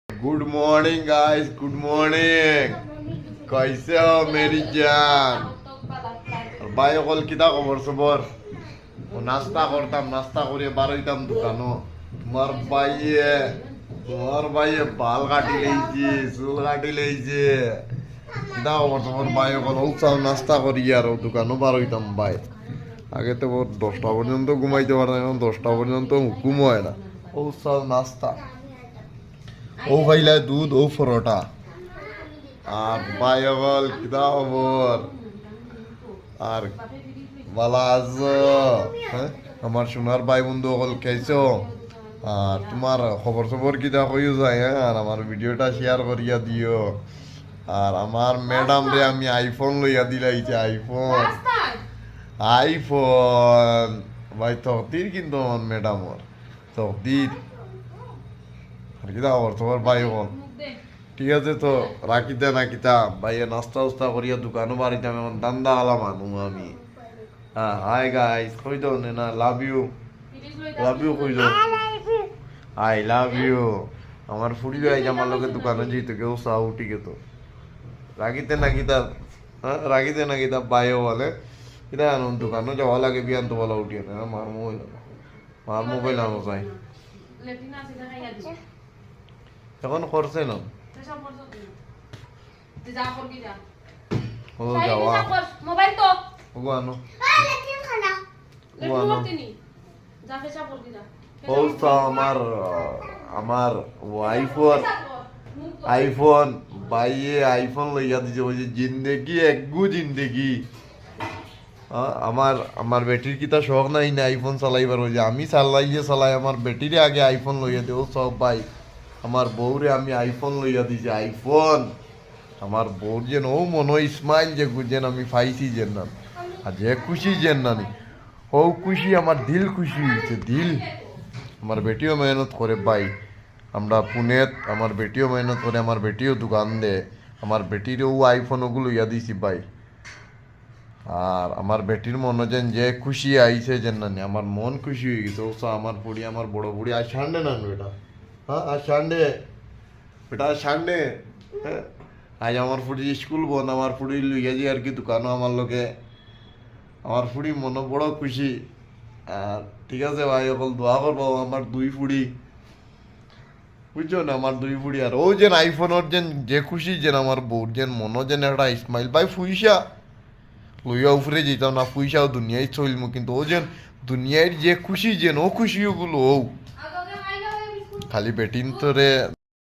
Good morning guys, good morning. कैसे हो मेरी जान? भाई कल किता खबर सबर? नाश्ता करताम, नाश्ता करे बारোइताम दुकानो। তোমার ভাইয়ে বাল কাটি লইছে, চুল কাটি লইছে। কিতা খবর তোমার ভাই কল চাও নাস্তা করি আর দোকানও বারোইতাম ভাই। আগে তো 10টা পর্যন্ত ঘুমাইতে পারতাম, এখন 10টা পর্যন্ত ঘুম হয় না। ও চাও নাস্তা, ও ভাইলা দুধ, ও পরোটা। আর ভাই বল কিতা খবর? আর ভালো আছো? হ্যাঁ, আমার সোনার ভাই বন্ধু সকল কেছো? আর তোমার খবর খবর কিতা কইও যায়, হ্যাঁ? আর আমার ভিডিওটা শেয়ার করিয়া দিও। আর আমার ম্যাডাম রে আমি আইফোন লইয়া দিলাইছে, আইফোন আইফোন ভাই তকদির, কিন্তু আমার ম্যাডামর তকদির। আর কিতা খবর তোমার ভাই বল? ঠিক আছে তো রাখিতে না কিতা ভাইয়া, নাস্তা উস্তা করিয়া দোকানও বাড়িতাম, এমন দান্দা আলা মানুষ আমি। হ্যাঁ, হাই গাইস কই দাও না, লাভ ইউ, লাভ ইউ কই দাও, আই লাভ ইউ। আমার ফুড়ি গাই আমার লোকের দোকানে যেত কেউ চা উঠি গেত রাখিতে না কিতা, হ্যাঁ রাখিতে না কিতা বাইও বলে কিতা আনন্দ দোকানে যাওয়া লাগে, বিয়ান তো বলা উঠিয়ে না মার মোবাইল, মার মোবাইল আনো চাই এখন করছে না। ও যাওয়া মোবাইল তো ওগো আনো, ওগো আনো। ও তো আমার আমার আইফোন, আইফোন ভাইয়ে আইফোন লইয়া দিছে, বলছে জিন্দেগি একগু জিন্দেগি। আমার আমার বেটির কিতা শখ নাই না আইফোন চালাইবার, হয়েছে আমি চালাই আমার বেটিরে আগে আইফোন লইয়া দিও সব ভাই। আমার বউরে আমি আইফোন লইয়া দিছি, আইফোন। আমার বউর যেন ও মনে স্মাইল যে যেন আমি পাইছি যেন না, আর যে খুশি যেন নানি ও খুশি, আমার দিল খুশি হয়েছে দিল। আমার বেটিও মেহনত করে ভাই, আমরা পুনেত আমার বেটিও মেহনত করে, আমার বেটিও দোকান দে, আমার বেটিরও আইফোন ওগুলো ইয়া দিছি ভাই। আর আমার বেটির মনে যেন যে খুশি আইছে যেন নানি, আমার মন খুশি হয়ে গেছে। ও আমার বুড়ি, আমার বড় বুড়ি আজ সানডে না বেটা, হ্যাঁ আজ সানডে বেটা, আজ সানডে। হ্যাঁ, আজ আমার ফুড়ি স্কুল বন্ধ, আমার ফুড়ি লইয়া যে আর কি দোকানও আমার লোকে, আমার ফুড়ি মনে বড় খুশি। আর ঠিক আছে ভাই অকল দোয়া করবো আমার দুই ফুড়ি, বুঝছো না, আমার দুই ফুড়ি। আর ও যেন আইফোনের যেন যে খুশি যেন আমার বউর যেন মনে যেন একটা স্মাইল ভাই। ফুইসা লইয়া উপরে যেতাম না, ফুইসাও দুনিয়ায় চলমু, কিন্তু ও যেন দুনিয়ার যে খুশি যেন ও খুশি ওগুলো ও খালি বেটিন তোরে